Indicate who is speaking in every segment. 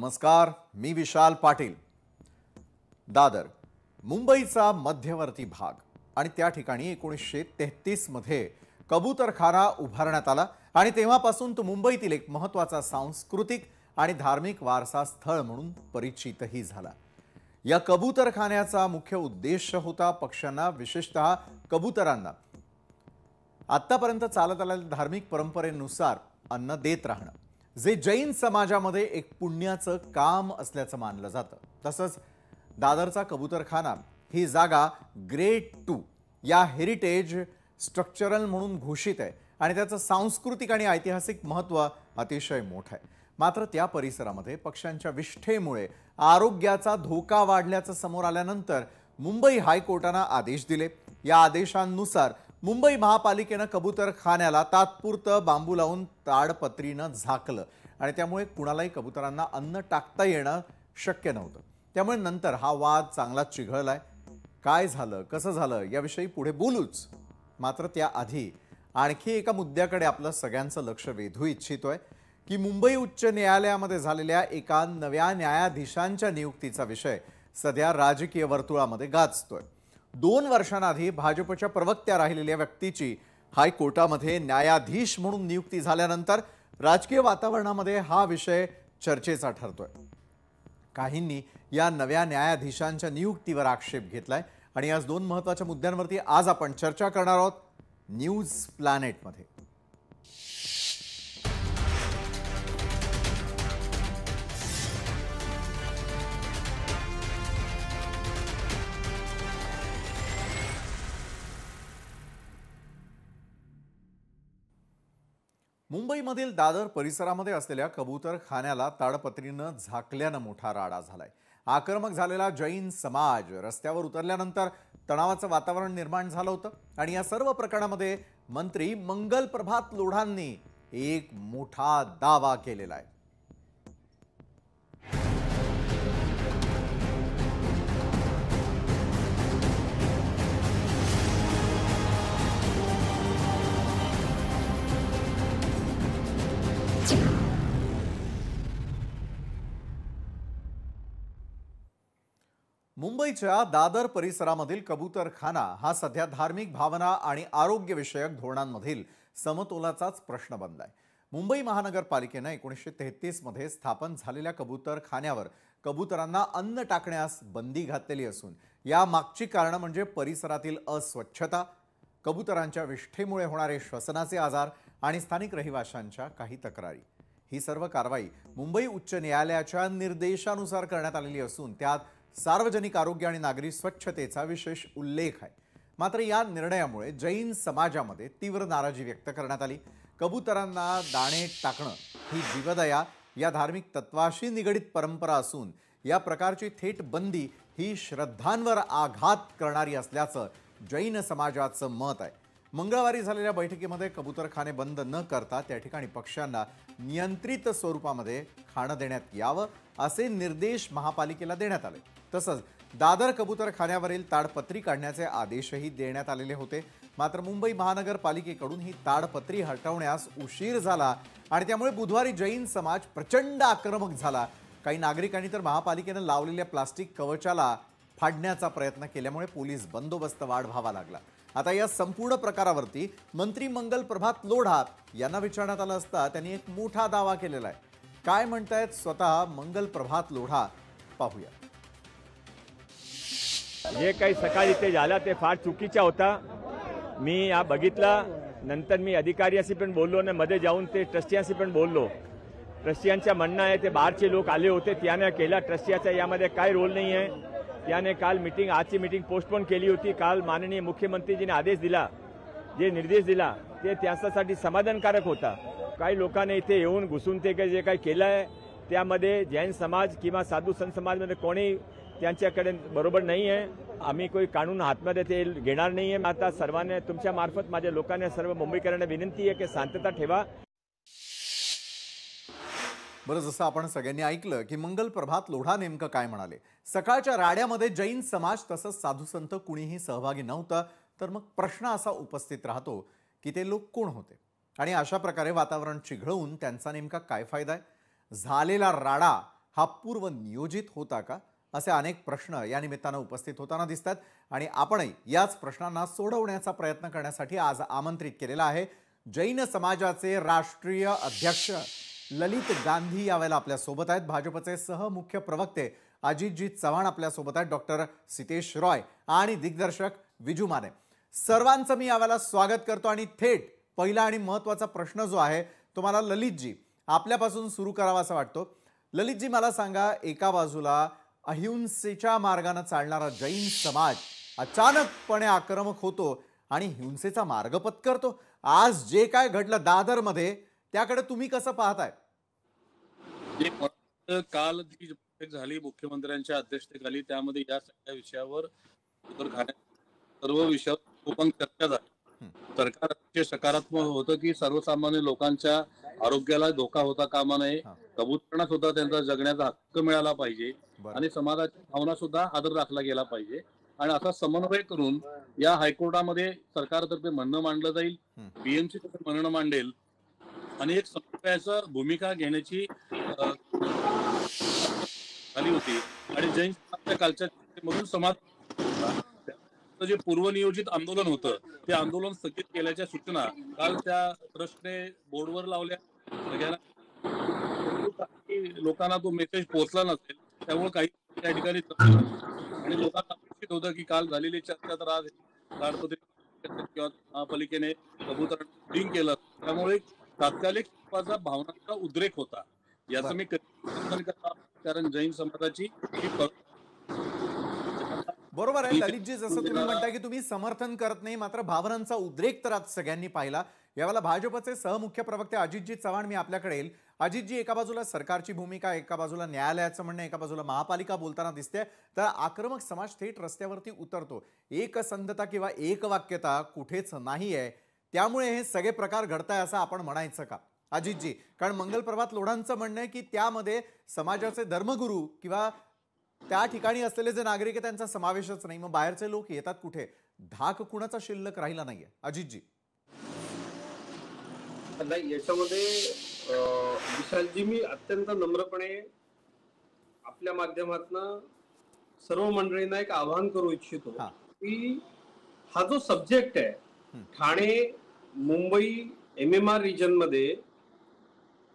Speaker 1: नमस्कार, मी विशाल पाटील। दादर मुंबईचा मध्यवर्ती भाग आणि त्या ठिकाणी 1933 मध्ये कबूतरखाना उभारण्यात आला आणि तेव्हापासून तो मुंबईतील एक महत्त्वाचा सांस्कृतिक आणि धार्मिक वारसा स्थळ म्हणून परिचितही झाला। या कबूतरखान्याचा मुख्य उद्देश होता पक्ष्यांना, विशेषतः कबूतरांना आतापर्यंत चालत आलेल्या धार्मिक परंपरेनुसार अन्न देत राहणं, जे जैन समाजामध्ये एक पुण्याचं काम असल्याचं मानलं जातं। तसंच दादरचा कबूतरखाना ही जागा ग्रेड 2 या हेरिटेज स्ट्रक्चरल म्हणून घोषित आहे आणि त्याचं सांस्कृतिक आणि ऐतिहासिक महत्त्व अतिशय मोठं आहे। मात्र त्या परिसरामध्ये पक्ष्यांच्या विष्ठेमुळे आरोग्याचा धोका वाढल्याचं समोर आल्यानंतर मुंबई हायकोर्टाने आदेश दिले। या आदेशानुसार मुंबई महापालिकेने कबूतरखान्याला तात्पुरतं बांबू लावून ताडपत्रीनं झाकलं आणि त्यामुळे कुणालाही कबूतरांना अन्न टाकता येणं शक्य नव्हतं। त्यामुळे नंतर हा वाद चांगलाच चिघळलाय। काय झालं, कसं झालं याविषयी पुढे बोलूच, मात्र त्याआधी आणखी एका मुद्द्याकडे आपलं सगळ्यांचं लक्ष वेधू इच्छितोय की मुंबई उच्च न्यायालयामध्ये झालेल्या एका नव्या न्यायाधीशांच्या नियुक्तीचा विषय सध्या राजकीय वर्तुळामध्ये गाजतोय। 2 वर्षांआधी भाजपच्या प्रवक्त्या राहिलेल्या व्यक्तीची हायकोर्टामध्ये न्यायाधीश म्हणून नियुक्ती झाल्यानंतर राजकीय वातावरणामध्ये हा विषय चर्चेचा ठरतोय। काहींनी या नव्या न्यायाधीशांच्या नियुक्तीवर आक्षेप घेतलाय आणि आज 2 महत्त्वाच्या मुद्द्यांवरती आज आपण चर्चा करणार आहोत न्यूज प्लॅनेटमध्ये। मुंबईमधील दादर परिसरामध्ये असलेल्या कबूतरखान्याला ताडपत्रीनं झाकल्यानं मोठा राडा झालाय। आक्रमक झालेला जैन समाज रस्त्यावर उतरल्यानंतर तणावाचं वातावरण निर्माण झालं होतं आणि या सर्व प्रकरणामध्ये मंत्री मंगल प्रभात लोढांनी एक मोठा दावा केलेला आहे। मुंबईच्या दादर परिसरामधील कबूतरखाना हा सध्या धार्मिक भावना आणि आरोग्य विषयक धोरणांमधील समतोलाचाच प्रश्न बनलाय। मुंबई महानगरपालिकेने 1933 मध्ये स्थापन झालेल्या कबूतरखान्यावर कबूतरांना अन्न टाकण्यास बंदी घातलेली असून या मागची कारण म्हणजे परिसरातील अस्वच्छता, कबूतरांच्या विष्ठेमुळे होणारे श्वसनाचे आजार आणि स्थानिक रहिवाशांच्या काही तक्रारी। ही सर्व कारवाई मुंबई उच्च न्यायालयाच्या निर्देशानुसार करण्यात आलेली असून त्यात सार्वजनिक आरोग्य आणि नागरी स्वच्छतेचा विशेष उल्लेख आहे। मात्र या निर्णयामुळे जैन समाजामध्ये तीव्र नाराजी व्यक्त करण्यात आली। कबूतरांना दाणे टाकणं ही जीवदया या धार्मिक तत्वाशी निगडित परंपरा असून या प्रकारची थेट बंदी ही श्रद्धांवर आघात करणारी असल्याचं जैन समाजाचं मत आहे। मंगळवारी झालेल्या बैठकीमध्ये कबूतरखाने बंद न करता त्या ठिकाणी पक्ष्यांना नियंत्रित स्वरूपामध्ये खाणं देण्यात यावं असे निर्देश महापालिकेला देण्यात आले। तसंच दादर कबूतरखान्यावरील ताडपत्री काढण्याचे आदेशही देण्यात आलेले होते। मात्र मुंबई महानगरपालिकेकडून ही ताडपत्री हटवण्यास उशीर झाला आणि त्यामुळे बुधवारी जैन समाज प्रचंड आक्रमक झाला। काही नागरिकांनी तर महापालिकेने लावलेल्या प्लास्टिक कवचाला फाडण्याचा प्रयत्न केल्यामुळे पोलीस बंदोबस्त वाढवावा लागला। आता या संपूर्ण प्रकारावरती मंत्री मंगल प्रभात लोढा यांना विचारण्यात आलं असता त्यांनी एक मोठा दावा केलेला आहे। काय म्हणतायत स्वतः मंगल प्रभात लोढा पाहूया।
Speaker 2: जे काही सकाळी ते झालं ते फार चुकीचा होता। मी या बघितला, नंतर मी अधिकाऱ्याशी पण बोललो आणि मध्ये जाऊन ते ट्रस्टियांशी पण बोललो। ट्रस्टियांचं म्हणणं आहे ते बाहेरचे लोक आले होते, त्याने केला, ट्रस्टियाचा यामध्ये काय रोल नाही आहे। त्याने काल मीटिंग, आजची मीटिंग पोस्टपोन केली होती। काल माननीय मुख्यमंत्रीजीने आदेश दिला, जे निर्देश दिला ते त्यासाठी समाधानकारक होता। काही लोकांनी इथे येऊन घुसून ते जे काही केलं आहे त्यामध्ये जैन समाज किंवा साधू संत समाजमध्ये कोणी त्यांच्याकडे बरोबर नाही आहे। आम्ही कोणी कानून हातमध्ये ते घेणार नाही आहे। आता सर्वांना तुमच्या मार्फत माझ्या लोकांना, सर्व मुंबईकरांना विनंती आहे की शांतता ठेवा।
Speaker 1: बरं, जसं आपण सगळ्यांनी ऐकलं की मंगल प्रभात लोढा नेमकं काय म्हणाले। सकाळच्या राड्यामध्ये जैन समाज तसंच साधू संत कुणीही सहभागी नव्हतं, तर मग प्रश्न असा उपस्थित राहतो की ते लोक कोण होते आणि अशा प्रकारे वातावरण चिघळून त्यांचा नेमका काय फायदा आहे। झालेला राडा हा पूर्व नियोजित होता का, असे अनेक प्रश्न या निमित्तानं उपस्थित होताना दिसतात आणि आपणही याच प्रश्नांना सोडवण्याचा प्रयत्न करण्यासाठी आज आमंत्रित केलेला आहे जैन समाजाचे राष्ट्रीय अध्यक्ष ललित गांधी यावेळेला आपल्या सोबत आहेत. भाजपचे सहमुख्य प्रवक्ते अजितजी चव्हाण आपल्या सोबत आहेत, डॉक्टर सितेश रॉय आणि दिग्दर्शक विजू माने. सर्वांचं मी यावेळेला स्वागत करतो आणि थेट पहिला आणि महत्त्वाचा प्रश्न जो आहे तो मला ललितजी आपल्यापासून सुरू करावा असं वाटतो. ललितजी, मला सांगा, एका बाजूला अहिंसेच्या मार्गाने चालणारा जैन समाज अचानकपणे आक्रमक होतो आणि हिंसेचा मार्ग पत्करतो. आज जे काय घडलं दादरमध्ये त्याकडे तुम्ही कसं पाहताय?
Speaker 3: काल जी बैठक झाली मुख्यमंत्र्यांच्या अध्यक्षतेखाली, त्यामध्ये या सगळ्या विषयावर सर्व विषयावर ओपन चर्चा झाली. सरकार अतिशय सकारात्मक होतं की सर्वसामान्य लोकांच्या आरोग्याला धोका होता कामा नये, कबूतरांना सुद्धा त्यांचा जगण्याचा हक्क मिळाला पाहिजे आणि समाजाच्या भावना सुद्धा आदर राखला गेला पाहिजे आणि असा समन्वय करून या हायकोर्टामध्ये सरकारतर्फे म्हणणं मांडलं जाईल, बीएमसी म्हणणं मांडेल आणि एक समन्वयाचं भूमिका घेण्याची झाली होती. आणि जैन समाजाच्या कालच्या मधून समाज जे पूर्वनियोजित आंदोलन होतं ते आंदोलन स्थगित केल्याच्या सूचना काल त्या ट्रस्टने बोर्डवर लावल्या. सगळ्यांना लोकांना तो मेसेज पोहोचला नसेल, त्यामुळे काही त्या ठिकाणी आणि लोकांना अपेक्षित होतं की काल झालेली चर्चा तर आज किंवा महापालिकेने कबूतरांना केलं, त्यामुळे तात्कालिक भावनांचा उद्रेक होता. याचं मी कारण जैन समाजाची
Speaker 1: बरोबर आहे ललितजी, जसं तुम्ही म्हणताय की तुम्ही समर्थन करत नाही, मात्र भावनांचा उद्रेक तर आज सगळ्यांनी पाहिला. यावेळेला भाजपचे सहमुख्य प्रवक्ते अजितजी चव्हाण, मी आपल्याकडे येईल. अजितजी, एका बाजूला सरकारची भूमिका, एका बाजूला न्यायालयाचं म्हणणं, एका बाजूला महापालिका बोलताना दिसते, तर आक्रमक समाज थेट रस्त्यावरती उतरतो. एकसंधता किंवा एकवाक्यता कुठेच नाही आहे, त्यामुळे हे सगळे प्रकार घडताय असं आपण म्हणायचं का अजितजी? कारण मंगलप्रभात लोढांचं म्हणणं आहे की त्यामध्ये समाजाचे धर्मगुरू किंवा त्या ठिकाणी असलेले जे नागरिक आहेत त्यांचा समावेशच नाही, मग बाहेरचे लोक येतात कुठे? धाक कुणाचा शिल्लक राहिला नाहीये. अजितजी,
Speaker 4: नाही, याच्यामध्ये विशालजी, मी अत्यंत नम्रपणे आपल्या माध्यमातून सर्व मंडळींना एक आवाहन करू इच्छितो की हा जो सब्जेक्ट आहे, ठाणे मुंबई MMR रिजन मध्ये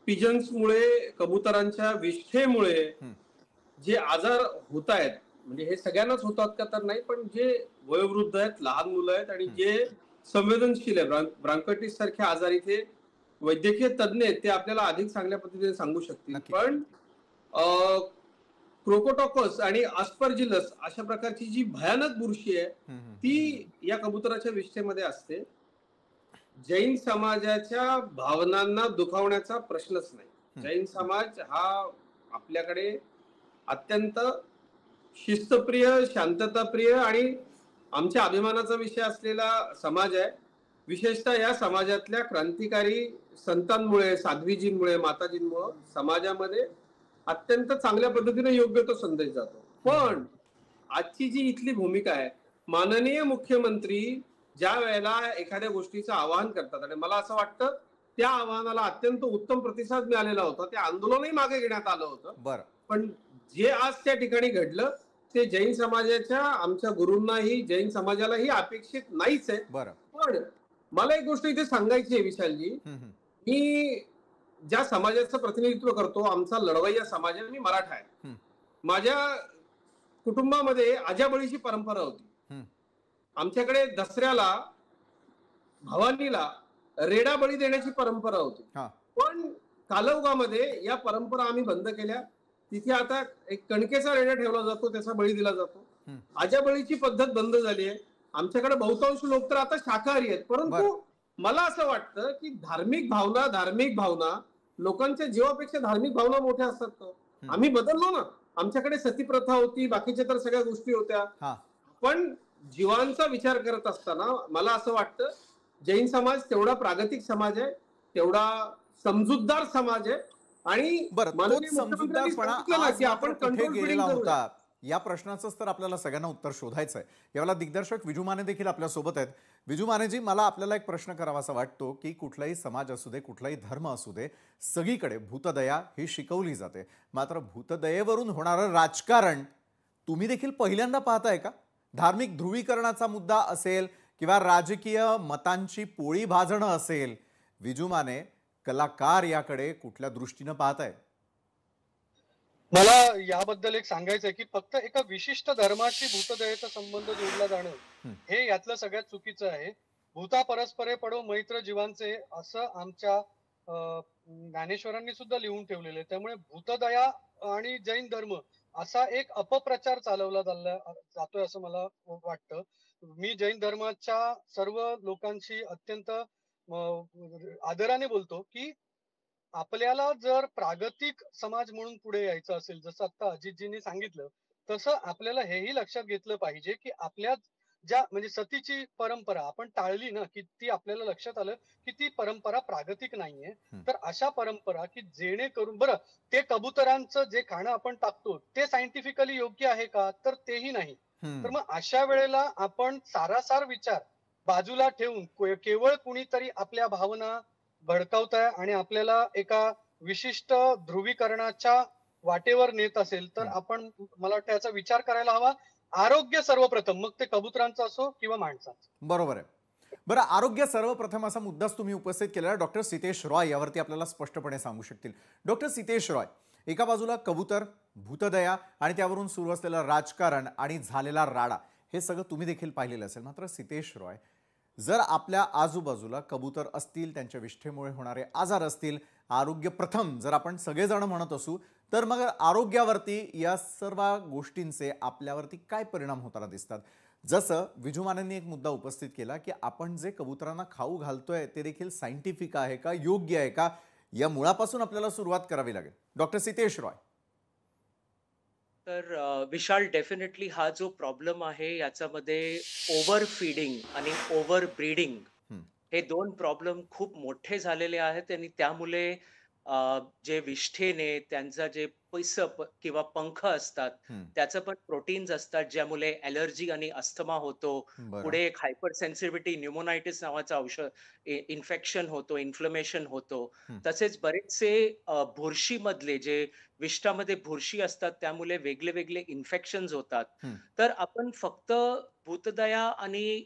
Speaker 4: पिजन्समुळे, कबुतरांच्या विष्ठेमुळे जे आजार होत आहेत, म्हणजे हे सगळ्यांनाच होतात का तर नाही, पण जे वयोवृद्ध आहेत, लहान मुलं आहेत आणि जे संवेदनशील आहे, ब्रांकायटिस सारखे आजार, इथे वैद्यकीय तज्ञ आहेत, ते आपल्याला अधिक चांगल्या पद्धतीने सांगू शकतील. पण क्रोकोटॉकस आणि आस्परजिलस अशा प्रकारची जी भयानक बुरशी आहे ती या कबुतराच्या विष्ठेमध्ये असते. जैन समाजाच्या भावनांना दुखावण्याचा प्रश्नच नाही. जैन समाज हा आपल्याकडे अत्यंत शिस्तप्रिय, शांतताप्रिय आणि आमच्या अभिमानाचा विषय असलेला समाज आहे. विशेषतः या समाजातल्या क्रांतिकारी संतांमुळे, साध्वीजींमुळे, माताजींमुळे समाजामध्ये अत्यंत चांगल्या पद्धतीने योग्य तो संदेश जातो. पण आजची जी इथली भूमिका आहे, माननीय मुख्यमंत्री ज्या वेळेला एखाद्या गोष्टीचं आवाहन करतात आणि मला असं वाटतं त्या आवाहनाला अत्यंत उत्तम प्रतिसाद मिळालेला होता, ते आंदोलनही मागे घेण्यात आलं होतं. पण जे आज त्या ठिकाणी घडलं ते जैन समाजाच्या, आमच्या गुरूंनाही, जैन समाजालाही अपेक्षित नाहीच आहे. पण मला एक गोष्ट इथे सांगायची आहे विशालजी, मी ज्या समाजाचं प्रतिनिधित्व करतो, आमचा लढवय्या समाज आहे, मी मराठा आहे. माझ्या कुटुंबामध्ये अजाबळीची परंपरा होती. आमच्याकडे दसऱ्याला, भवानीला रेडा बळी देण्याची परंपरा होती. पण कालौगामध्ये या परंपरा आम्ही बंद केल्या. तिथे आता एक कणकेचा रेडा ठेवला जातो, त्याचा बळी दिला जातो. अजाबळीची पद्धत बंद झाली आहे. आमच्याकडे बहुतांश लोक तर आता शाकाहारी आहेत. परंतु मला असं वाटतं की धार्मिक भावना लोकांच्या जीवापेक्षा धार्मिक भावना मोठ्या असतात. आम्ही बदललो ना. आमच्याकडे सतीप्रथा होती, बाकीच्या तर सगळ्या गोष्टी होत्या. पण जीवांचा विचार करत असताना मला असं वाटतं जैन समाज तेवढा प्रागतिक समाज आहे, तेवढा समजूतदार समाज आहे. आणि
Speaker 1: आपण कंट्रोल फिडिंग होता या प्रश्नाचंच तर आपल्याला सगळ्यांना उत्तर शोधायचं आहे. यावेळेला दिग्दर्शक विजू माने देखील आपल्या सोबत आहेत. विजू मानेजी, मला आपल्याला एक प्रश्न करावासा वाटतो की कुठलाही समाज असू दे, कुठलाही धर्म असू दे, सगळीकडे भूतदया ही शिकवली जाते. मात्र भूतदयेवरून होणारं राजकारण तुम्ही देखील पहिल्यांदा पाहताय का? धार्मिक ध्रुवीकरणाचा मुद्दा असेल किंवा राजकीय मतांची पोळी भाजणं असेल, विजू माने कलाकार याकडे कुठल्या दृष्टीनं पाहताय?
Speaker 5: मला याबद्दल एक सांगायचं आहे की फक्त एका विशिष्ट धर्माशी भूतदयेचा संबंध जोडला जाणं हे यातलं सगळ्यात चुकीचं आहे. भूता परस्परे पडो मैत्र जीवांचे असं आमच्या ज्ञानेश्वरांनी सुद्धा लिहून ठेवलेलं आहे. त्यामुळे भूतदया आणि जैन धर्म असा एक अपप्रचार चालवला जातोय असं मला वाटतं. मी जैन धर्माच्या सर्व लोकांशी अत्यंत आदराने बोलतो की आपल्याला जर प्रागतिक समाज म्हणून पुढे यायचं असेल, जसं आता अजितजींनी सांगितलं, तसं आपल्याला हेही लक्षात घेतलं पाहिजे की आपल्या ज्या म्हणजे सतीची परंपरा आपण टाळली ना, की ती आपल्याला लक्षात आलं की ती परंपरा प्रागतिक नाहीये. तर अशा परंपरा की जेणेकरून बरं ते कबुतरांचं जे खाणं आपण टाकतो ते सायंटिफिकली योग्य आहे का, तर तेही नाही. तर मग अशा वेळेला आपण सारासार विचार बाजूला ठेवून केवळ कुणीतरी आपल्या भावना भडकावताय आणि आपल्याला एका विशिष्ट ध्रुवीकरणाच्या वाटेवर नेत असेल तर आपण मला वाटतं याचा विचार करायला हवा. आरोग्य सर्वप्रथम, मग ते कबुतरांचं असो किंवा माणसाचं.
Speaker 1: बरोबर आहे. बरं, आरोग्य सर्वप्रथम असा मुद्दाच तुम्ही उपस्थित केलेला. डॉक्टर सितेश रॉय यावरती आपल्याला स्पष्टपणे सांगू शकतील. डॉक्टर सितेश रॉय, एका बाजूला कबूतर, भूतदया आणि त्यावरून सुरू असलेलं राजकारण आणि झालेला राडा हे सगळं तुम्ही देखील पाहिलेलं असेल. मात्र सितेश रॉय, जर आपल्या आजूबाजूला कबूतर असतील, त्यांच्या विष्ठेमुळे होणारे आजार असतील, आरोग्य प्रथम जर आपण सगळेजण म्हणत असू, तर मग आरोग्यावरती या सर्व गोष्टींचे आपल्यावरती काय परिणाम होताना दिसतात? जसं विजू मानेंनी एक मुद्दा उपस्थित केला की आपण जे कबुतरांना खाऊ घालतोय ते देखील सायंटिफिक आहे का, योग्य आहे का, या मुळापासून आपल्याला सुरुवात करावी लागेल. डॉक्टर सितेश रॉय.
Speaker 6: तर विशाल, डेफिनेटली हा जो प्रॉब्लेम आहे याच्यामध्ये ओव्हर फीडिंग आणि ओव्हर ब्रीडिंग हे दोन प्रॉब्लेम खूप मोठे झालेले आहेत. आणि त्यामुळे जे विष्ठेने त्यांचा जे किंवा पंख असतात त्याचं पण प्रोटीन्स असतात, ज्यामुळे ॲलर्जी आणि अस्थमा होतो. पुढे एक हायपर सेन्सिटिव्हिटी न्यूमोनायटिस नावाचं औषध इन्फेक्शन होतो, इन्फ्लमेशन होतो. तसेच बरेचसे बुरशीमधले जे विष्ठामध्ये बुरशी असतात त्यामुळे वेगळे वेगळे इन्फेक्शन्स होतात. तर आपण फक्त भूतदया आणि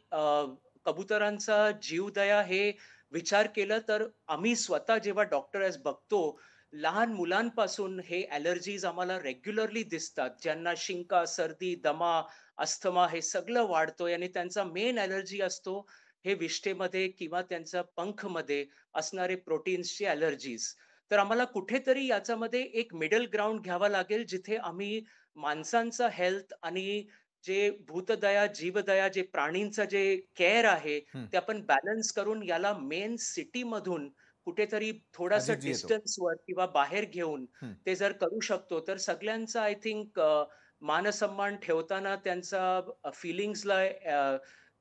Speaker 6: कबुतरांचा जीवदया हे विचार केलं तर आम्ही स्वतः जेव्हा डॉक्टर बघतो, लहान मुलांपासून हे ॲलर्जीज आम्हाला रेग्युलरली दिसतात, ज्यांना शिंका, सर्दी, दमा, अस्थमा हे सगळं वाढतोय. आणि त्यांचा मेन ॲलर्जी असतो हे विष्ठेमध्ये किंवा त्यांच्या पंखमध्ये असणारे प्रोटीन्सची ॲलर्जीज. तर आम्हाला कुठेतरी याच्यामध्ये एक मिडल ग्राउंड घ्यावा लागेल, जिथे आम्ही माणसांचा हेल्थ आणि जे भूतदया, जीवदया, जे प्राणींचं जे केअर आहे ते आपण बॅलन्स करून याला मेन सिटी मधून कुठेतरी थोडासा डिस्टन्सवर किंवा बाहेर घेऊन ते जर करू शकतो तर सगळ्यांचा आय थिंक मानसन्मान ठेवताना, त्यांचा फिलिंग्सला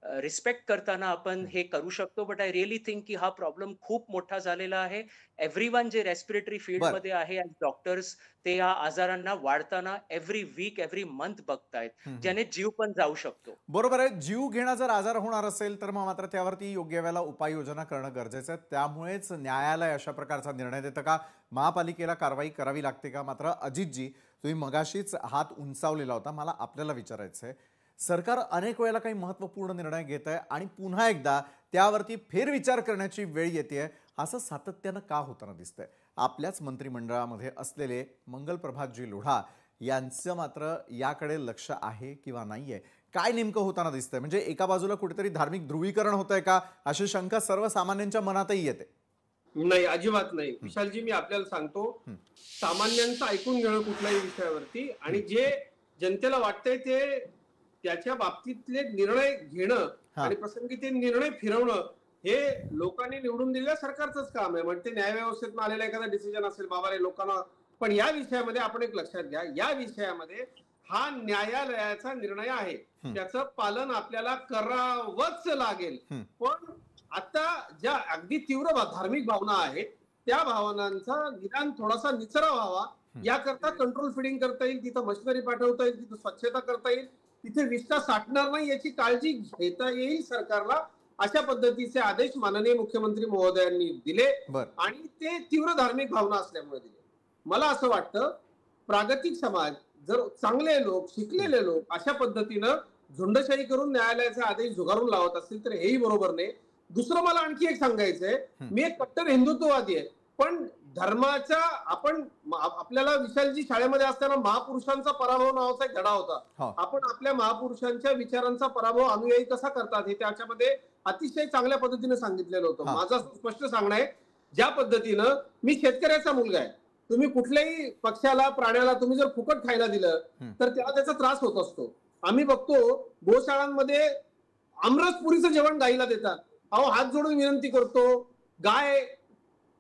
Speaker 6: रिस्पेक्ट करताना आपण हे करू शकतो. बट आय रिअली थिंक की हा प्रॉब्लेम खूप मोठा झालेला आहे. एव्हरीवन जे रेस्पिरेटरी फील्डमध्ये आहे आणि डॉक्टर्स ते या आजारांना वाढताना एव्हरी वीक, एव्हरी मंथ बघतायत, ज्याने जीव पण जाऊ शकतो.
Speaker 1: बरोबर आहे. जीव घेणा जर आजार होणार असेल तर मग मात्र त्यावरती योग्य वेळेला उपाययोजना करणं गरजेचं आहे. त्यामुळेच न्यायालय अशा प्रकारचा निर्णय देतं का, महापालिकेला कारवाई करावी लागते का? मात्र अजितजी, तुम्ही मगाशीच हात उंचावलेला होता, मला आपल्याला विचारायचं आहे, सरकार अनेक वेळेला काही महत्त्वपूर्ण निर्णय घेत आहे आणि पुन्हा एकदा त्यावरती फेरविचार करण्याची वेळ येते, असं सातत्यानं का होताना दिसतंय? आपल्याच मंत्रिमंडळामध्ये असलेले मंगलप्रभातजी लोढा यांचं मात्र याकडे लक्ष आहे किंवा नाहीये? काय नेमकं होताना दिसतंय? म्हणजे एका बाजूला कुठेतरी धार्मिक ध्रुवीकरण होतंय का, अशी शंका सर्वसामान्यांच्या मनातही येते.
Speaker 4: नाही, अजिबात नाही. विशालजी, मी आपल्याला सांगतो, सामान्यांचं ऐकून घेणं कुठल्याही विषयावरती आणि जे जनतेला वाटतंय ते त्याच्या बाबतीतले निर्णय घेणं आणि प्रसंगी ते निर्णय फिरवणं हे लोकांनी निवडून दिलेल्या सरकारचंच काम आहे. म्हणजे न्यायव्यवस्थेत आलेला एखादा डिसिजन असेल, बाबा रे लोकांना, पण या विषयामध्ये आपण एक लक्षात घ्या, या विषयामध्ये हा न्यायालयाचा निर्णय आहे, त्याचं पालन आपल्याला करावंच लागेल. पण आता ज्या अगदी तीव्र धार्मिक भावना आहेत त्या भावनांचा निदान थोडासा निचरा व्हावा याकरता कंट्रोल फिडिंग करता येईल, तिथं मशिनरी पाठवता येईल, तिथं स्वच्छता करता येईल, तिथे विष्ठा साठणार नाही याची काळजी घेता येईल सरकारला, अशा पद्धतीचे आदेश माननीय मुख्यमंत्री महोदयांनी दिले आणि ते तीव्र धार्मिक भावना असल्यामुळे दिले. मला असं वाटतं प्रागतिक समाज जर चांगले लोक शिकलेले लोक अशा पद्धतीनं झुंडशाही करून न्यायालयाचे आदेश झुगारून लावत असतील तर हेही बरोबर नाही. दुसरं मला आणखी एक सांगायचंय, मी एक कट्टर हिंदुत्ववादी आहे, पण धर्माच्या आपल्याला विशालजी शाळेमध्ये असताना महापुरुषांचा पराभव नावाचा एक धडा होता. आपण आपल्या महापुरुषांच्या विचारांचा पराभव अनुयायी कसा करतात हे त्याच्यामध्ये अतिशय चांगल्या पद्धतीने सांगितलेलं होतं. माझं स्पष्ट सांगणं आहे, ज्या पद्धतीनं मी शेतकऱ्याचा मुलगा आहे, तुम्ही कुठल्याही पक्षाला प्राण्याला तुम्ही जर फुकट खायला दिलं तर त्याला त्याचा त्रास होत असतो. आम्ही बघतो गोशाळांमध्ये आमरसपुरीचं जेवण गाईला देतात. अहो, हात जोडून विनंती करतो, गाय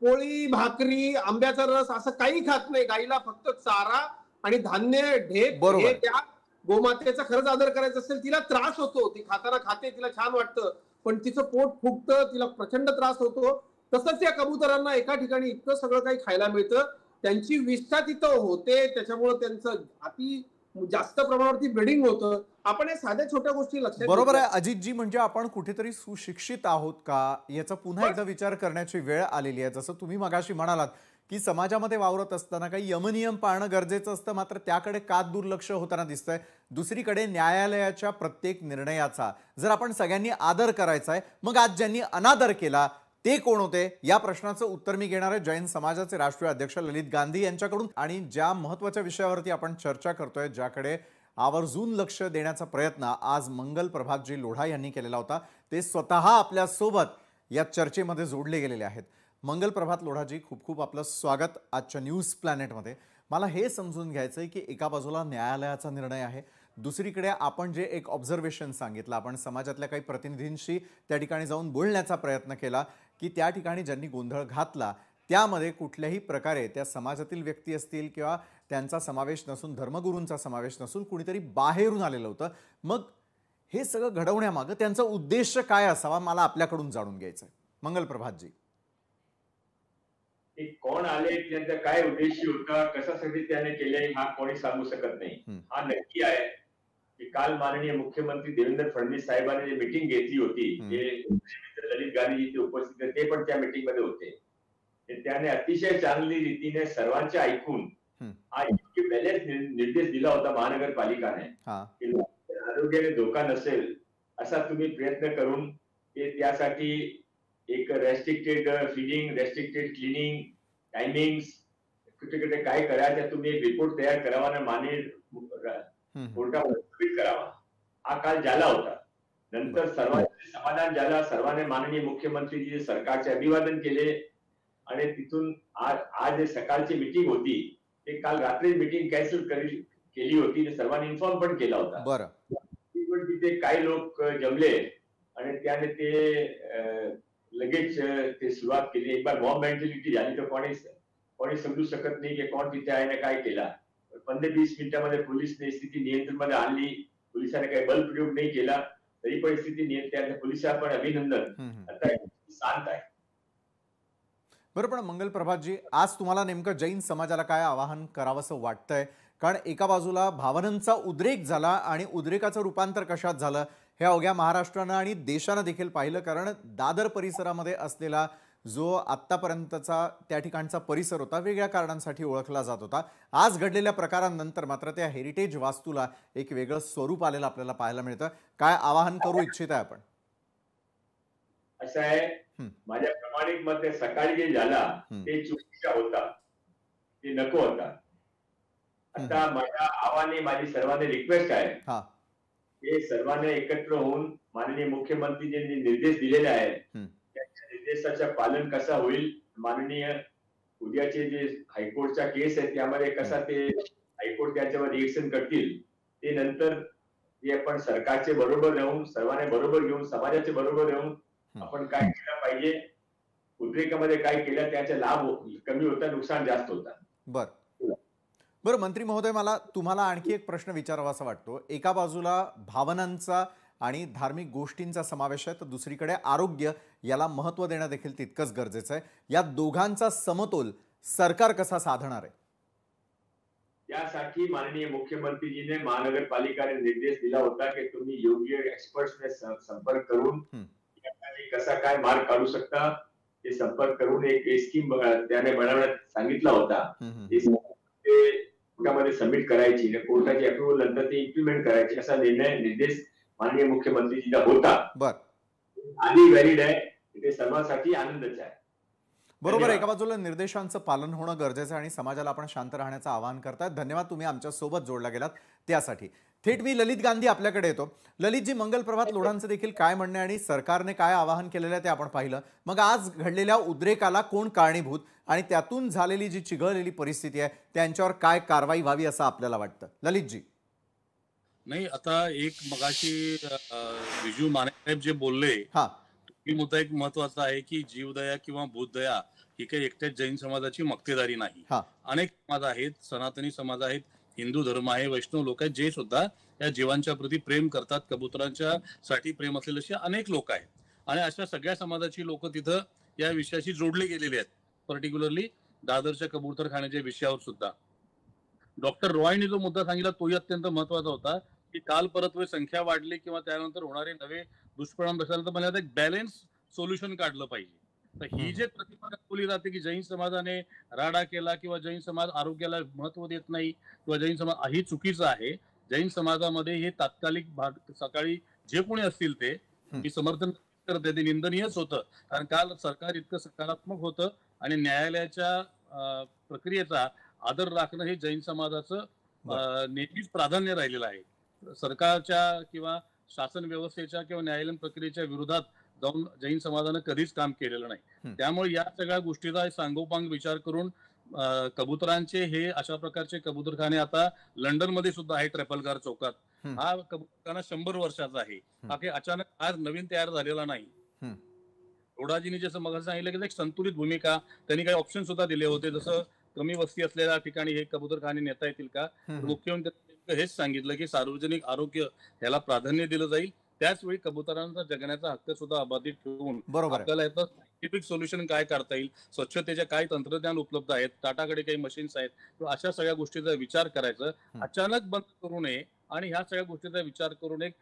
Speaker 4: पोळी भाकरी आंब्याचा रस असं काही खात नाही. गाईला फक्त चारा आणि धान्य ढेप हे त्या गोमातेचा खरंच आदर करायचा असेल, तिला त्रास होतो, ती खाताना खाते, तिला छान वाटतं, पण तिचं पोट फुगतं, तिला प्रचंड त्रास होतो. तसंच या कबुतरांना एका ठिकाणी इतकं सगळं काही खायला मिळतं, त्यांची विष्ठा तिथं होते, त्याच्यामुळे त्यांचं अति जास्त प्रमाणावरती ब्रीडिंग होतं. आपण या साध्या छोट्या गोष्टी लक्षात
Speaker 1: बरोबर आहे अजितजी. म्हणजे आपण कुठेतरी सुशिक्षित आहोत का याचा पुन्हा एकदा विचार करण्याची वेळ आलेली आहे. जसं तुम्ही मगाशी म्हणालात की समाजामध्ये वावरत असताना काही यमनियम पाळणं गरजेचं असतं, मात्र त्याकडे का दुर्लक्ष होताना दिसतंय. दुसरीकडे न्यायालयाच्या प्रत्येक निर्णयाचा जर आपण सगळ्यांनी आदर करायचा आहे, मग आज ज्यांनी अनादर केला ते कोण होते या प्रश्नाचं उत्तर मी घेणार आहे जैन समाजाचे राष्ट्रीय अध्यक्ष ललित गांधी यांच्याकडून. आणि ज्या महत्त्वाच्या विषयावरती आपण चर्चा करतोय, ज्याकडे आवर्जून लक्ष देण्याचा प्रयत्न आज मंगल प्रभातजी लोढा यांनी केलेला होता, ते स्वतः आपल्या सोबत या चर्चेमध्ये जोडले गेलेले आहेत. मंगल प्रभात लोढाजी, खूप खूप आपलं स्वागत आजच्या न्यूज प्लॅनेटमध्ये. मला हे समजून घ्यायचं आहे की एका बाजूला न्यायालयाचा निर्णय आहे, दुसरीकडे आपण जे एक ऑब्झर्वेशन सांगितलं, आपण समाजातल्या काही प्रतिनिधींशी त्या ठिकाणी जाऊन बोलण्याचा प्रयत्न केला की त्या ठिकाणी ज्यांनी गोंधळ घातला त्यामध्ये कुठल्याही प्रकारे त्या समाजातील व्यक्ती असतील किंवा त्यांचा समावेश नसून, धर्मगुरूंचा समावेश नसून, कुणीतरी बाहेरून आलेलं होतं. मग हे सगळं घडवण्यामागं त्यांचा उद्देश काय असावा, मला आपल्याकडून जाणून घ्यायचं आहे. मंगल प्रभातजी,
Speaker 2: कोण आले, त्यांचा काय उद्देश होता, कशासाठी त्याने केले हा कोणी सांगू शकत नाही. हा नक्की आहे की काल माननीय मुख्यमंत्री देवेंद्र फडणवीस साहेबांनी जी मीटिंग घेतली होती, जे ललित गांधी इथे उपस्थित होते, ते पण त्या मीटिंग मध्ये होते. त्याने अतिशय चांगली रीतीने सर्वांचे ऐकून हा इतके बॅलेन्स निर्देश दिला होता महानगरपालिकाने की आरोग्याने धोका नसेल असा तुम्ही प्रयत्न करून त्यासाठी एक restricted feeding, restricted cleaning, timings, कुठे कुठे काय करायचं तुम्ही एक रिपोर्ट तयार करावा आणि माननीय कोर्टावर सबमिट करावा. हा काल झाला होता. नंतर सर्वांचे समाधान झाला, सर्वांनी माननीय मुख्यमंत्रीजी सरकारचे अभिवादन केले आणि तिथून आज सकाळची मीटिंग होती ते काल रात्री मीटिंग कॅन्सल केली होती, सर्वांनी इन्फॉर्म पण केला होता. पण तिथे काही लोक जमले आणि त्याने ते लगेच ते सुरुवात केली. एक बार बॉम्ब मेंटॅलिटी झाली तर कोणी समजू शकत नाही की कोण तिथे आहे ना काय केला. 15-20 मिनिटांमध्ये पोलिसने स्थिती नियंत्रणामध्ये आणली. पोलिसांनी काही बल प्रयोग नाही केला तरी परिस्थिती नियंत्रणात. पोलिसांना पण अभिनंदन, आता शांत आहे.
Speaker 1: बरं, पण मंगल प्रभातजी, आज तुम्हाला नेमकं जैन समाजाला काय आवाहन करावंसं वाटतंय? कारण एका बाजूला भावनांचा उद्रेक झाला आणि उद्रेकाचं रूपांतर कशात झालं हे अवघ्या महाराष्ट्रानं आणि देशानं देखील पाहिलं. कारण दादर परिसरामध्ये असलेला जो आत्तापर्यंतचा त्या ठिकाणचा परिसर होता वेगळ्या कारणांसाठी ओळखला जात होता. आज घडलेल्या प्रकारांनंतर मात्र त्या हेरिटेज वास्तूला एक वेगळं स्वरूप आलेलं आपल्याला पाहायला मिळतं. काय आवाहन करू इच्छित आहे आपण?
Speaker 2: असं आहे, माझ्या प्रामाणिक मते सकाळी जे झाला ते चुकीचा होता, ते नको होता. आता माझ्या आव्हाने माझी सर्वांनी रिक्वेस्ट आहे ते सर्वांनी एकत्र होऊन माननीय मुख्यमंत्रीजींनी निर्देश दिलेले आहेत त्या निर्देशाचं पालन कसं होईल. माननीय उद्याचे जे हायकोर्टचा केस आहे त्यामध्ये कसा ते हायकोर्ट त्याच्यावर रिएक्शन करतील ते नंतर जे आपण सरकारचे बरोबर राहून, सर्वांनी बरोबर घेऊन, समाजाचे बरोबर राहून आपण काय केलं पाहिजे, उद्रेकामध्ये काय केलं त्याचा लाभ कमी होता, नुकसान जास्त होता.
Speaker 1: बरं मंत्री महोदय, मला तुम्हाला आणखी एक प्रश्न विचारावासा वाटतो. एका बाजूला भावनांचा आणि धार्मिक गोष्टींचा समावेश आहे, तर दुसरीकडे आरोग्य याला महत्त्व देणं देखील तितकंच गरजेचं आहे. या दोघांचा समतोल सरकार कसा साधणार आहे?
Speaker 2: त्यासाठी माननीय मुख्यमंत्रीजीने महानगरपालिकाने निर्देश दिला होता की तुम्ही योग्य एक्सपर्ट्सने संपर्क करून कसा काय मार्ग काढू शकता ते संपर्क करून एक स्कीम त्याने बनवण्यात सांगितला होता. कोर्टामध्ये सबमिट करायची, कोर्टाची अप्रुव्हल नंतर ते इम्प्लिमेंट करायची असा निर्देश माननीय मुख्यमंत्रीजीचा होता. आणि व्हॅलिड आहे, ते सर्वांसाठी आनंदच आहे.
Speaker 1: बरोबर. एका बाजूला निर्देशांचं पालन होणं गरजेचं आहे आणि समाजाला आपण शांत राहण्याचं आवाहन करतायत. धन्यवाद, तुम्ही आमच्या सोबत जोडला गेलात त्यासाठी. थेट मी ललित गांधी आपल्याकडे येतो. ललितजी, मंगल प्रभात लोढांचं देखील काय म्हणणं आणि सरकारने काय आवाहन केलेलं आहे ते आपण पाहिलं. मग आज घडलेल्या उद्रेकाला कोण कारणीभूत आणि त्यातून झालेली जी चिघळलेली परिस्थिती आहे त्यांच्यावर काय कारवाई व्हावी असं आपल्याला वाटतं? ललितजी.
Speaker 3: नाही, आता एक मगाशी विजू माने साहेब जे बोलले, ही मुद्दा एक महत्वाचा आहे की जीवदया किंवा भूतदया ही काही एकट्याच जैन समाजाची मक्तेदारी नाही. अनेक समाज आहेत, सनातनी समाज आहेत, हिंदू धर्म आहे, वैष्णव लोक आहेत, जे सुद्धा या जीवांच्या प्रती प्रेम करतात. कबुतरांच्या साठी प्रेम असलेले असे अनेक लोक आहेत आणि अशा सगळ्या समाजाची लोक तिथं या विषयाशी जोडले गेलेले आहेत. पर्टिक्युलरली दादरच्या कबूतरखान्याच्या विषयावर सुद्धा डॉक्टर रॉयने जो मुद्दा सांगितला तोही अत्यंत महत्वाचा होता की काल परत संख्या वाढली किंवा त्यानंतर होणारे नवे दुष्परिणाम बसायला तर मला एक बॅलन्स सोल्युशन काढलं पाहिजे. तर ही जे प्रतिमा दाखवली जाते की जैन समाजाने राडा केला किंवा जैन समाज आरोग्याला महत्व देत नाही किंवा जैन समाज, ही चुकीचं आहे. जैन समाजामध्ये हे तात्कालिक भाग सकाळी जे कोणी असतील ते मी समर्थन करते, ते निंदनीयच होतं. कारण काल सरकार इतकं सकारात्मक होतं आणि न्यायालयाच्या प्रक्रियेचा आदर राखणं हे जैन समाजाचं नेहमीच प्राधान्य राहिलेलं आहे. सरकारच्या किंवा शासन व्यवस्थेच्या किंवा न्यायालयीन प्रक्रियेच्या विरोधात जाऊन जैन समाजानं कधीच काम केलेलं नाही. त्यामुळे या सगळ्या गोष्टीचा सांगोपांग विचार करून कबुतरांचे हे अशा प्रकारचे कबूतरखाने आता लंडनमध्ये सुद्धा आहे, ट्रेफल्गार चौकात. हा कबूतरखाना 100 वर्षाचा आहे. हा काही अचानक आज नवीन तयार झालेला नाही. लोढाजींनी जसं मग सांगितलं की एक संतुलित भूमिका, त्यांनी काही ऑप्शन सुद्धा दिले होते, जसं कमी वस्ती असलेल्या ठिकाणी हे कबूतरखाने नेता येतील का. मुख्यमंत्री हेच सांगितलं की सार्वजनिक आरोग्य याला प्राधान्य दिलं जाईल, त्याचवेळी कबुतरांचा जगण्याचा हक्क सुद्धा अबाधित ठेवून आपल्याला याचं सायंटिफिक सोल्युशन काय करता येईल, स्वच्छतेच्या काय तंत्रज्ञान उपलब्ध आहेत, टाटाकडे काही मशीन्स आहेत, किंवा अशा सगळ्या गोष्टीचा विचार करायचा, अचानक बंद करू नये. आणि ह्या सगळ्या गोष्टीचा विचार करून एक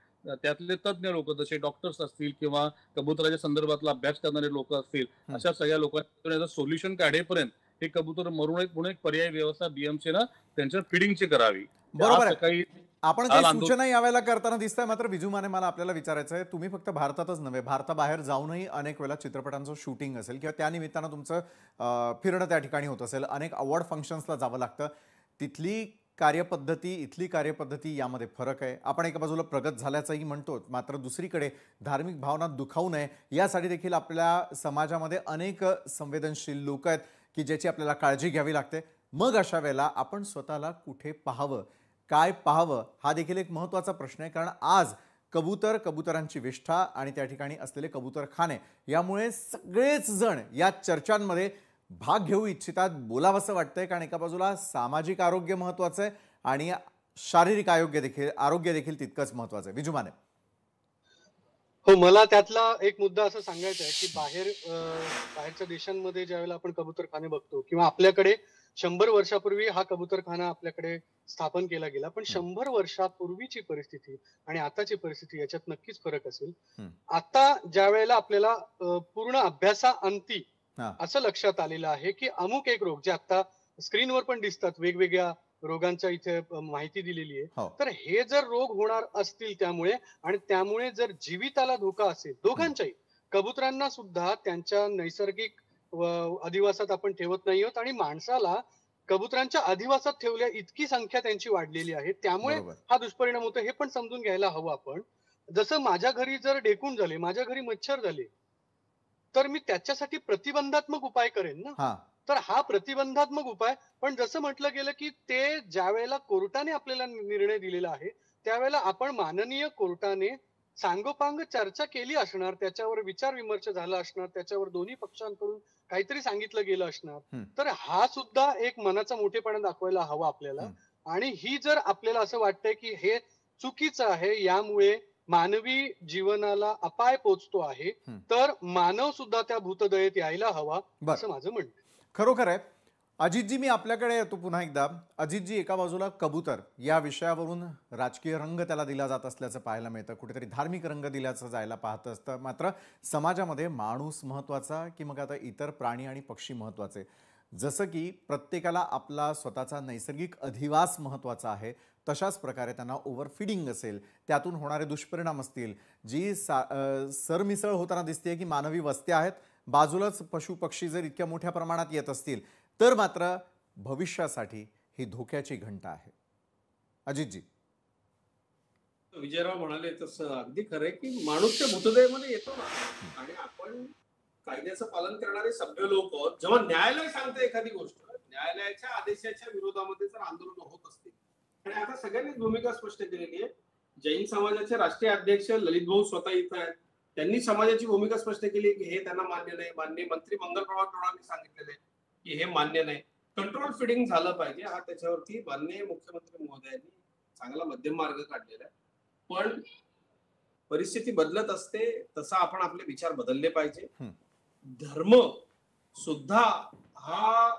Speaker 3: त्यातले तज्ञ लोक जसे डॉक्टर्स असतील किंवा कबुतराच्या संदर्भातला अभ्यास करणारे लोक असतील, अशा सगळ्या लोकांना सोल्युशन काढेपर्यंत हे कबूतर मरून एक पर्याय व्यवस्था बीएमसी ना त्यांच्या फिडिंगची करावी.
Speaker 1: बरोबर आहे. आपण काही सूचना यावेळेला करताना दिसतंय. मात्र विजू माने, मला आपल्याला विचारायचं आहे, तुम्ही फक्त भारतातच नव्हे, भारताबाहेर जाऊनही अनेक वेळा चित्रपटांचं शूटिंग असेल किंवा त्या निमित्तानं तुमचं फिरणं त्या ठिकाणी होत असेल, अनेक अवॉर्ड फंक्शन्सला जावं लागतं. तिथली कार्यपद्धती, इथली कार्यपद्धती यामध्ये फरक आहे. आपण एका बाजूला प्रगत झाल्याचंही म्हणतो, मात्र दुसरीकडे धार्मिक भावना दुखावू नये यासाठी देखील आपल्या समाजामध्ये अनेक संवेदनशील लोक आहेत की ज्याची आपल्याला काळजी घ्यावी लागते. मग अशा वेळेला आपण स्वतःला कुठे पाहावं, काय पाहावं, हा देखील एक महत्त्वाचा प्रश्न आहे. कारण आज कबुतरांची विष्ठा आणि त्या ठिकाणी असलेले कबूतरखाने यामुळे सगळेच जण या चर्चांमध्ये भाग घेऊ इच्छितात, बोलावंसं वाटतंय. कारण एका बाजूला सामाजिक आरोग्य महत्त्वाचं आहे आणि शारीरिक आरोग्य देखील तितकंच महत्त्वाचं आहे. विजू माने.
Speaker 5: हो, मला त्यातला एक मुद्दा असं सांगायचा आहे की बाहेरच्या देशांमध्ये ज्यावेळेला आपण कबूतरखाने बघतो किंवा आपल्याकडे 100 वर्षापूर्वी हा कबूतरखाना आपल्याकडे स्थापन केला गेला, पण 100 वर्षापूर्वीची परिस्थिती आणि आताची परिस्थिती याच्यात नक्कीच फरक असेल. आता ज्या वेळेला आपल्याला पूर्ण अभ्यासाअंती असं लक्षात आलेलं आहे की अमुक एक रोग, जे आता स्क्रीनवर पण दिसतात, वेगवेगळ्या रोगांच्या इथे माहिती दिलेली आहे. तर हे जर रोग होणार असतील त्यामुळे, आणि त्यामुळे जर जीविताला धोका असेल दोघांच्याही, कबुतरांना सुद्धा त्यांच्या नैसर्गिक अधिवासात आपण ठेवत नाही आहोत आणि माणसाला कबुतरांच्या अधिवासात ठेवल्या इतकी संख्या त्यांची वाढलेली आहे, त्यामुळे हा दुष्परिणाम होतो. हे पण समजून घ्यायला हवं आपण. जसं माझ्या घरी जर डेकून झाले, माझ्या घरी मच्छर झाले, तर मी त्याच्यासाठी प्रतिबंधात्मक उपाय करेन ना. तर हा प्रतिबंधात्मक उपाय, पण जसं म्हटलं गेलं की ते ज्या वेळेला कोर्टाने आपल्याला निर्णय दिलेला आहे त्यावेळेला आपण माननीय कोर्टाने सांगोपांग चर्चा केली असणार, त्याच्यावर विचार विमर्श झाला असणार, त्याच्यावर दोन्ही पक्षांकडून काहीतरी सांगितलं गेलं असणार. तर हा सुद्धा एक मनाचा मोठेपणा दाखवायला हवा आपल्याला. आणि ही जर आपल्याला असं वाटतंय की हे चुकीचं आहे, यामुळे मानवी जीवनाला अपाय पोचतो आहे, तर मानव सुद्धा त्या भूतदयेत यायला हवा, असं माझं म्हणणं.
Speaker 1: खरोखर आहे. अजितजी, मी आपल्याकडे येतो पुन्हा एकदा. अजितजी, एका बाजूला कबूतर या विषयावरून राजकीय रंग त्याला दिला जात असल्याचं पाहायला मिळतं, कुठेतरी धार्मिक रंग दिल्याचं जायला पाहत असतं. मात्र समाजामध्ये माणूस महत्त्वाचा की मग आता इतर प्राणी आणि पक्षी महत्त्वाचे? जसं की प्रत्येकाला आपला स्वतःचा नैसर्गिक अधिवास महत्त्वाचा आहे, तशाच प्रकारे त्यांना ओव्हरफीडिंग असेल, त्यातून होणारे दुष्परिणाम असतील, जी सरमिसळ होताना दिसते की मानवी वस्त्या आहेत, बाजूलाच पशु पक्षी जर इतक्या मोठ्या प्रमाणात येत असतील, तर मात्र भविष्यासाठी ही धोक्याची घंटा आहे. अजितजी.
Speaker 4: विजयराव म्हणाले तसं अगदी खरंय की माणूस त्या भूतदयेमध्ये येतो ना, आणि आपण कायद्याचं पालन करणारे सभ्य लोक आहोत. जेव्हा न्यायालय सांगतं एखादी गोष्ट, न्यायालयाच्या आदेशाच्या विरोधामध्ये जर आंदोलन होत असते, आणि आता सगळ्यांनीच भूमिका स्पष्ट केलेली आहे. जैन समाजाचे राष्ट्रीय अध्यक्ष ललित भाऊ स्वतः इथं आहेत. त्यांनी समाजाची भूमिका स्पष्ट केली की हे त्यांना मान्य नाही. मान्य मंत्री मंगल प्रभात लोढांनी सांगितलेले की हे मान्य नाही. कंट्रोल फिडिंग झालं पाहिजे, हा त्याच्यावरती माननीय मुख्यमंत्री महोदयांनी चांगला मध्यम मार्ग काढलेला आहे. पण परिस्थिती बदलत असते, तसा आपण आपले विचार बदलले पाहिजे. धर्म सुद्धा हा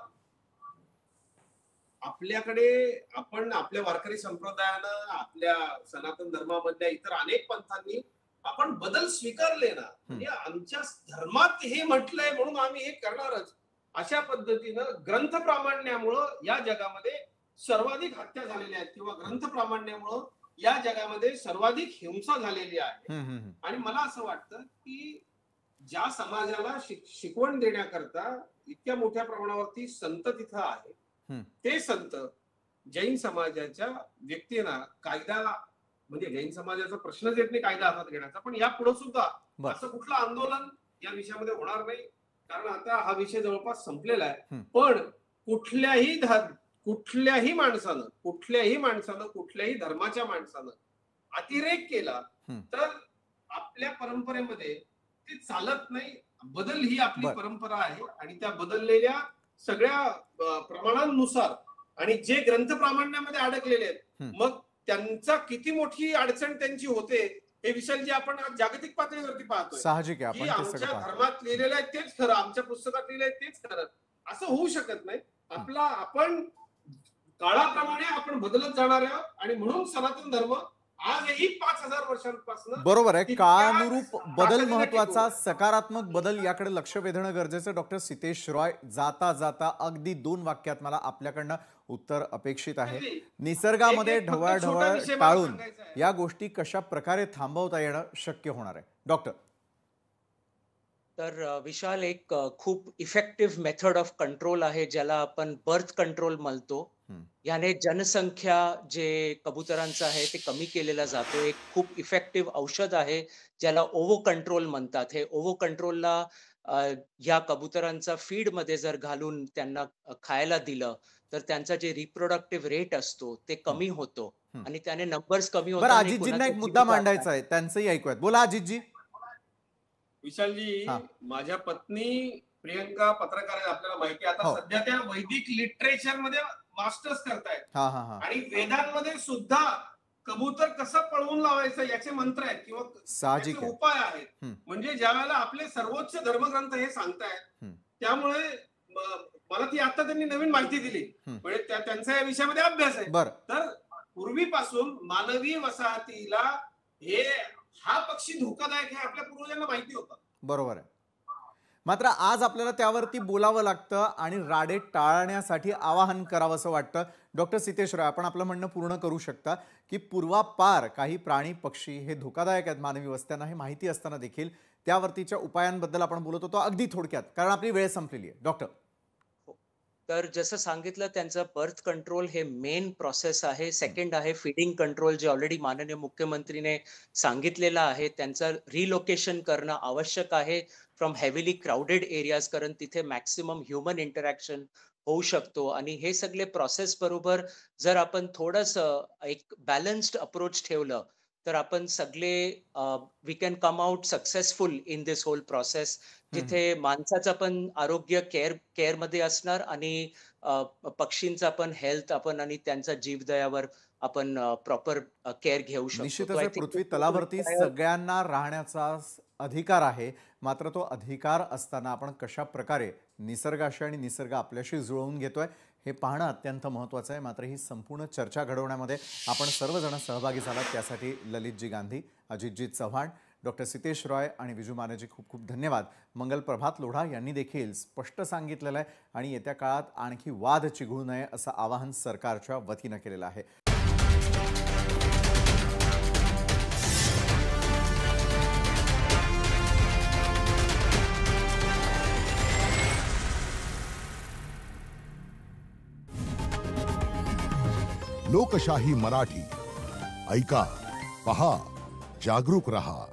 Speaker 4: आपल्याकडे, आपण आपल्या वारकरी संप्रदायानं, आपल्या सनातन धर्मामधल्या इतर अनेक पंथांनी आपण बदल स्वीकारले ना, म्हणजे आमच्या धर्मात हे म्हटलंय म्हणून आम्ही हे करणारच, अशा पद्धतीनं ग्रंथ प्रामाण्यामुळं या जगामध्ये सर्वाधिक हत्या झालेल्या आहेत, किंवा ग्रंथ प्रामाण्यामुळं या जगामध्ये सर्वाधिक हिंसा झालेली आहे. आणि मला असं वाटतं की ज्या समाजाला शिकवण देण्याकरता इतक्या मोठ्या प्रमाणावरती संत तिथं आहे, ते संत जैन समाजाच्या व्यक्तींना कायदा, म्हणजे जैन समाजाचा प्रश्नच येत नाही कायदा हातात घेण्याचा, पण यापुढे सुद्धा असं कुठलं आंदोलन या विषयामध्ये होणार नाही, कारण आता हा विषय जवळपास संपलेला आहे. पण कुठल्याही माणसानं, कुठल्याही धर्माच्या माणसानं अतिरेक केला तर आपल्या परंपरेमध्ये ते चालत नाही. बदल ही आपली परंपरा आहे, आणि त्या बदललेल्या सगळ्या प्रमाणांनुसार, आणि जे ग्रंथ प्रामाण्यामध्ये अडकलेले आहेत, मग त्यांचा किती मोठी अडचण त्यांची होते हे विषय आपण जागतिक पातळीवरती पाहतोय.
Speaker 1: साहजिक आहे,
Speaker 4: की आमच्या धर्मात लिहिलेलं आहे तेच खरं, आमच्या पुस्तकात लिहिलंय तेच खरं, असं होऊ शकत नाही. आपण काळाप्रमाणे आपण बदलत जाणार आहोत, आणि म्हणून सनातन धर्म आजही 5000 वर्षांपासून,
Speaker 1: बरोबर आहे, काळानुरूप बदल महत्वाचा, सकारात्मक बदल याकडे लक्ष वेधणं गरजेचं. डॉक्टर सितेश रॉय, जाता जाता अगदी 2 वाक्यात मला आपल्याकडनं उत्तर अपेक्षित आहे. निसर्गामध्ये ढवळाढवळ टाळून या गोष्टी कशा प्रकारे थांबवता येणं शक्य होणार आहे? डॉक्टर.
Speaker 6: तर विशाल, एक खूप इफेक्टिव्ह मेथड ऑफ कंट्रोल आहे, ज्याला आपण बर्थ कंट्रोल म्हणतो. याने जनसंख्या जे कबुतरांचं आहे ते कमी केलेला जातो. एक खूप इफेक्टिव्ह औषध आहे ज्याला ओव्हो कंट्रोल म्हणतात. हे ओव्हो कंट्रोलला या कबुतरांचा फीड मध्ये जर घालून त्यांना खायला दिलं तर त्यांचा जे रिप्रोडक्टिव्ह रेट असतो ते कमी होतो, आणि त्याने नंबर्स कमी होतात.
Speaker 1: अजितजींना एक मुद्दा मांडायचा आहे, त्यांचंही ऐकूयात. बोला अजितजी.
Speaker 4: विशालजी, माझ्या पत्नी प्रियंका पत्रकार आहे, आपल्याला माहिती आहे. आता सध्या त्या वैदिक लिटरेचर मध्ये मास्टर्स करतायत, आणि वेदांमध्ये सुद्धा कबूतर कसं पळवून लावायचं याचे मंत्र आहेत किंवा साहजिक उपाय आहेत. म्हणजे ज्या वेळेला आपले सर्वोच्च धर्मग्रंथ हे सांगतायत, त्यामुळे मला ती आता त्यांनी नवीन माहिती दिली, म्हणजे त्यांचा या विषयामध्ये अभ्यास आहे. तर पूर्वीपासून मानवी वसाहतीला हा पक्षी धोकादायक हे आपल्या पूर्वजांना माहिती होतं.
Speaker 1: बरोबर आहे. मात्र आज आपल्याला त्यावरती बोलावं लागतं आणि राडे टाळण्यासाठी आवाहन करावं असं वाटतं. डॉक्टर सितेश रॉय, आपण आपलं म्हणणं पूर्ण करू शकता की पूर्वापार काही प्राणी पक्षी हे धोकादायक आहेत मानवी वस्त्यांना, हे माहिती असताना देखील त्यावरतीच्या उपायांबद्दल आपण बोलत होतो अगदी थोडक्यात, कारण आपली वेळ संपलेली आहे. डॉक्टर.
Speaker 6: तर जसं सांगितलं, त्यांचं बर्थ कंट्रोल हे मेन प्रोसेस आहे. सेकंड आहे फीडिंग कंट्रोल, जे ऑलरेडी माननीय मुख्यमंत्रीने सांगितलेलं आहे. त्यांचं रिलोकेशन करणं आवश्यक आहे फ्रॉम हेविली क्राउडेड एरियाज, कारण तिथे मॅक्सिमम ह्युमन इंटरॅक्शन होऊ शकतो. आणि हे सगळे प्रोसेस बरोबर जर आपण थोडंसं एक बॅलन्स्ड अप्रोच ठेवलं तर आपण सगळे we can come out successful in this whole process, जिथे माणसाचं पण आरोग्य केअर मध्ये असणार, आणि पक्षींचा पण हेल्थ आपण आणि त्यांचा जीवदयावर आपण प्रॉपर केअर घेऊ शकतो.
Speaker 1: निश्चितच पृथ्वी तलावरती सगळ्यांना राहण्याचा अधिकार आहे, मात्र तो अधिकार असताना आपण कशा प्रकारे निसर्गाशी आणि निसर्ग आपल्याशी जुळवून घेतोय हे पाहणं अत्यंत महत्त्वाचं आहे. मात्र ही संपूर्ण चर्चा घडवण्यामध्ये आपण सर्वजण सहभागी झालात त्यासाठी ललितजी गांधी, अजितजी चव्हाण, डॉक्टर सितेश रॉय आणि विजू मानेजी खूप खूप धन्यवाद. मंगल प्रभात लोढा यांनी देखील स्पष्ट सांगितलेलं आहे आणि येत्या काळात आणखी वाद चिघळू नये असं आवाहन सरकारच्या वतीनं केलेलं आहे.
Speaker 7: लोकशाही मराठी ऐका, पहा, जागरूक रहा.